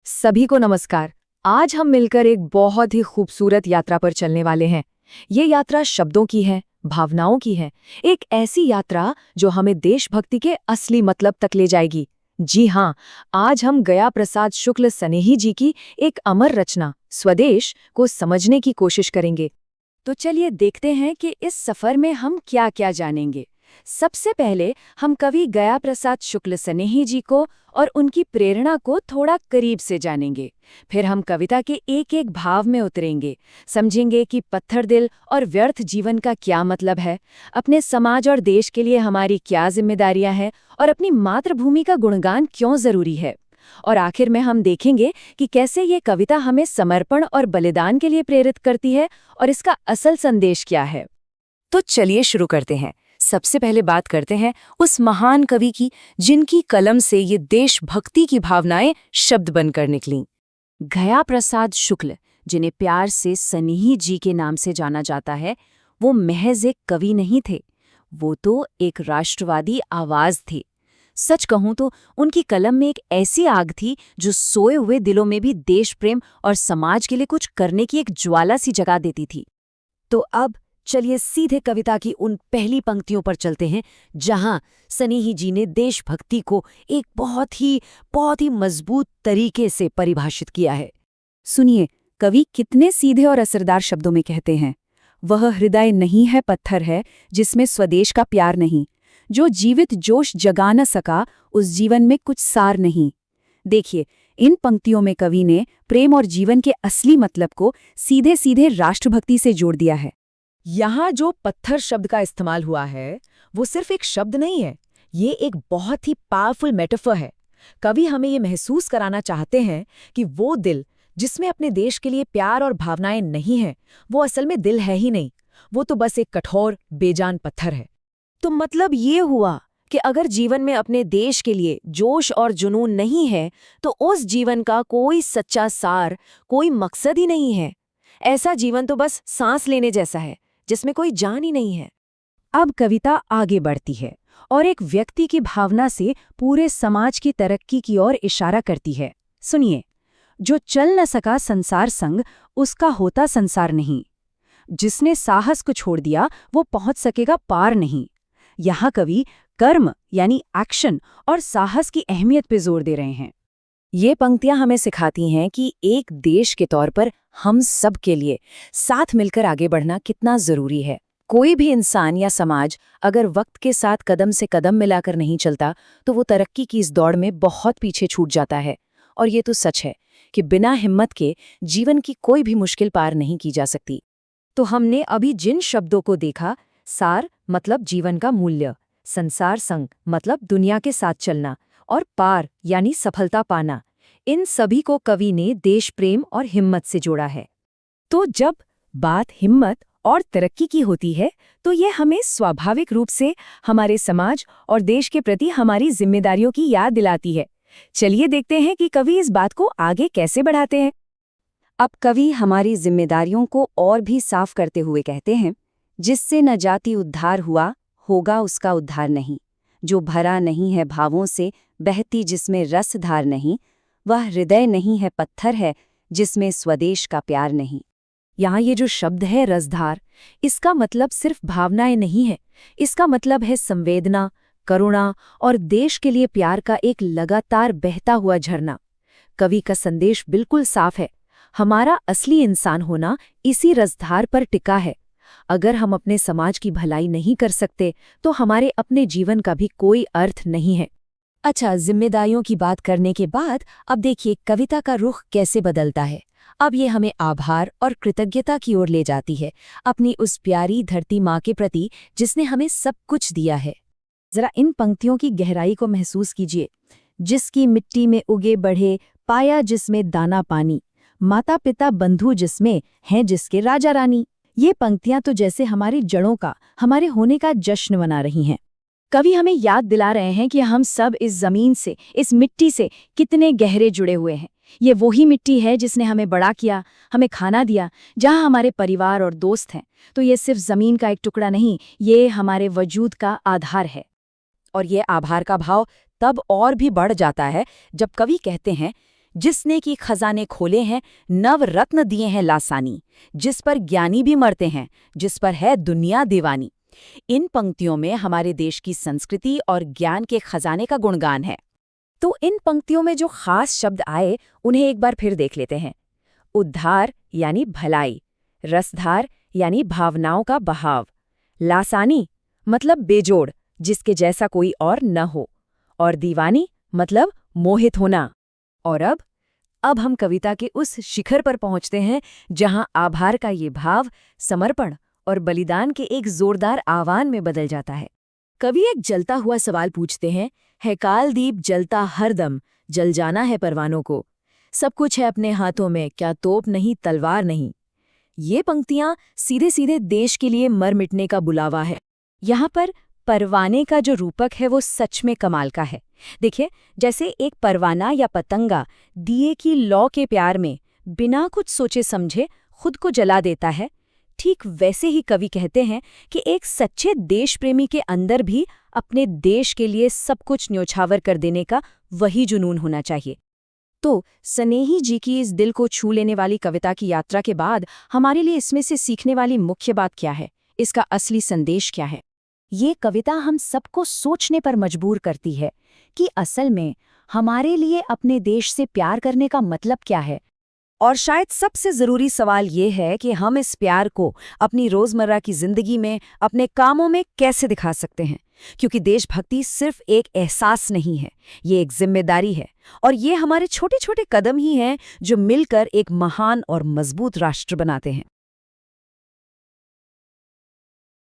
सभी को नमस्कार। आज हम मिलकर एक बहुत ही खूबसूरत यात्रा पर चलने वाले हैं। ये यात्रा शब्दों की है, भावनाओं की है। एक ऐसी यात्रा जो हमें देशभक्ति के असली मतलब तक ले जाएगी। जी हाँ, आज हम गया प्रसाद शुक्ल सनेही जी की एक अमर रचना स्वदेश को समझने की कोशिश करेंगे। तो चलिए देखते हैं कि इस सफर में हम क्या-क्या जानेंगे। सबसे पहले हम कवि गया प्रसाद शुक्ल सनेही जी को और उनकी प्रेरणा को थोड़ा करीब से जानेंगे। फिर हम कविता के एक-एक भाव में उतरेंगे, समझेंगे कि पत्थर दिल और व्यर्थ जीवन का क्या मतलब है, अपने समाज और देश के लिए हमारी क्या जिम्मेदारियां हैं और अपनी मातृभूमि का गुणगान क्यों जरूरी है। और आखिर में हम देखेंगे कि कैसे ये कविता हमें समर्पण और बलिदान के लिए प्रेरित करती है और इसका असल संदेश क्या है। तो चलिए शुरू करते हैं। सबसे पहले बात करते हैं उस महान कवि की जिनकी कलम से ये देशभक्ति की भावनाएं शब्द बनकर निकलीं। गया प्रसाद शुक्ल, जिन्हें प्यार से सनेही जी के नाम से जाना जाता है, वो महज एक कवि नहीं थे, वो तो एक राष्ट्रवादी आवाज थी। सच कहूं तो उनकी कलम में एक ऐसी आग थी जो सोए हुए दिलों में भी देश प्रेम और समाज के लिए कुछ करने की एक ज्वाला सी जगा देती थी। तो अब चलिए सीधे कविता की उन पहली पंक्तियों पर चलते हैं, जहां सनेही जी ने देशभक्ति को एक बहुत ही मजबूत तरीके से परिभाषित किया है। सुनिए, कवि कितने सीधे और असरदार शब्दों में कहते हैं। वह हृदय नहीं है, पत्थर है, जिसमें स्वदेश का प्यार नहीं। जो जीवित जोश जगा न सका, उस जीवन में कुछ सार नहीं। देखिए, इन पंक्तियों में कवि ने प्रेम और जीवन के असली मतलब को सीधे सीधे राष्ट्रभक्ति से जोड़ दिया है। यहाँ जो पत्थर शब्द का इस्तेमाल हुआ है, वो सिर्फ एक शब्द नहीं है, ये एक बहुत ही पावरफुल मेटाफर है। कवि हमें ये महसूस कराना चाहते हैं कि वो दिल जिसमें अपने देश के लिए प्यार और भावनाएं नहीं हैं, वो असल में दिल है ही नहीं, वो तो बस एक कठोर बेजान पत्थर है। तो मतलब ये हुआ कि अगर जीवन में अपने देश के लिए जोश और जुनून नहीं है, तो उस जीवन का कोई सच्चा सार, कोई मकसद ही नहीं है। ऐसा जीवन तो बस सांस लेने जैसा है, जिसमें कोई जान ही नहीं है। अब कविता आगे बढ़ती है और एक व्यक्ति की भावना से पूरे समाज की तरक्की की ओर इशारा करती है। सुनिए, जो चल न सका संसार संग, उसका होता संसार नहीं। जिसने साहस को छोड़ दिया, वो पहुंच सकेगा पार नहीं। यहाँ कवि कर्म यानी एक्शन और साहस की अहमियत पे जोर दे रहे हैं। ये पंक्तियां हमें सिखाती हैं कि एक देश के तौर पर हम सब के लिए साथ मिलकर आगे बढ़ना कितना जरूरी है। कोई भी इंसान या समाज अगर वक्त के साथ कदम से कदम मिलाकर नहीं चलता, तो वो तरक्की की इस दौड़ में बहुत पीछे छूट जाता है। और ये तो सच है कि बिना हिम्मत के जीवन की कोई भी मुश्किल पार नहीं की जा सकती। तो हमने अभी जिन शब्दों को देखा, सार मतलब जीवन का मूल्य, संसार संग मतलब दुनिया के साथ चलना, और पार यानी सफलता पाना, इन सभी को कवि ने देश प्रेम और हिम्मत से जोड़ा है। तो जब बात हिम्मत और तरक्की की होती है, तो ये हमें स्वाभाविक रूप से हमारे समाज और देश के प्रति हमारी जिम्मेदारियों की याद दिलाती है। चलिए देखते हैं कि कवि इस बात को आगे कैसे बढ़ाते हैं। अब कवि हमारी जिम्मेदारियों को और भी साफ करते हुए कहते हैं, जिससे न जाति उद्धार हुआ, होगा उसका उद्धार नहीं। जो भरा नहीं है भावों से, बहती जिसमें रसधार नहीं, वह हृदय नहीं है, पत्थर है, जिसमें स्वदेश का प्यार नहीं। यहाँ ये जो शब्द है रसधार, इसका मतलब सिर्फ भावनाएं नहीं है, इसका मतलब है संवेदना, करुणा और देश के लिए प्यार का एक लगातार बहता हुआ झरना। कवि का संदेश बिल्कुल साफ है, हमारा असली इंसान होना इसी रसधार पर टिका है। अगर हम अपने समाज की भलाई नहीं कर सकते, तो हमारे अपने जीवन का भी कोई अर्थ नहीं है। अच्छा, जिम्मेदारियों की बात करने के बाद अब देखिए कविता का रुख कैसे बदलता है। अब ये हमें आभार और कृतज्ञता की ओर ले जाती है, अपनी उस प्यारी धरती माँ के प्रति जिसने हमें सब कुछ दिया है। जरा इन पंक्तियों की गहराई को महसूस कीजिए। जिसकी मिट्टी में उगे बढ़े, पाया जिसमें दाना पानी, माता पिता बंधु जिसमें हैं जिसके राजा रानी। ये पंक्तियां तो जैसे हमारी जड़ों का, हमारे होने का जश्न मना रही हैं। कवि हमें याद दिला रहे हैं कि हम सब इस जमीन से, इस मिट्टी से कितने गहरे जुड़े हुए हैं। ये वही मिट्टी है जिसने हमें बड़ा किया, हमें खाना दिया, जहाँ हमारे परिवार और दोस्त हैं। तो ये सिर्फ जमीन का एक टुकड़ा नहीं, ये हमारे वजूद का आधार है। और ये आभार का भाव तब और भी बढ़ जाता है जब कवि कहते हैं, जिसने की खजाने खोले हैं, नव रत्न दिए हैं लासानी, जिस पर ज्ञानी भी मरते हैं, जिस पर है दुनिया दीवानी। इन पंक्तियों में हमारे देश की संस्कृति और ज्ञान के खजाने का गुणगान है। तो इन पंक्तियों में जो खास शब्द आए उन्हें एक बार फिर देख लेते हैं। उद्धार यानी भलाई, रसधार यानी भावनाओं का बहाव, लासानी मतलब बेजोड़, जिसके जैसा कोई और न हो, और दीवानी मतलब मोहित होना। और अब हम कविता के उस शिखर पर पहुंचते हैं जहां आभार का ये भाव समर्पण और बलिदान के एक जोरदार आह्वान में बदल जाता है। कवि एक जलता हुआ सवाल पूछते हैं, है काल दीप जलता हर दम, जल जाना है परवानों को, सब कुछ है अपने हाथों में, क्या तोप नहीं तलवार नहीं। ये पंक्तियां सीधे सीधे देश के लिए मर मिटने का बुलावा है। यहाँ पर परवाने का जो रूपक है वो सच में कमाल का है। देखिए, जैसे एक परवाना या पतंगा दिए की लौ के प्यार में बिना कुछ सोचे समझे खुद को जला देता है, ठीक वैसे ही कवि कहते हैं कि एक सच्चे देश प्रेमी के अंदर भी अपने देश के लिए सब कुछ न्योछावर कर देने का वही जुनून होना चाहिए। तो स्नेही जी की इस दिल को छू लेने वाली कविता की यात्रा के बाद हमारे लिए इसमें से सीखने वाली मुख्य बात क्या है? इसका असली संदेश क्या है? ये कविता हम सबको सोचने पर मजबूर करती है कि असल में हमारे लिए अपने देश से प्यार करने का मतलब क्या है। और शायद सबसे ज़रूरी सवाल ये है कि हम इस प्यार को अपनी रोज़मर्रा की ज़िंदगी में, अपने कामों में कैसे दिखा सकते हैं। क्योंकि देशभक्ति सिर्फ एक एहसास नहीं है, ये एक जिम्मेदारी है। और ये हमारे छोटे छोटे कदम ही हैं जो मिलकर एक महान और मजबूत राष्ट्र बनाते हैं।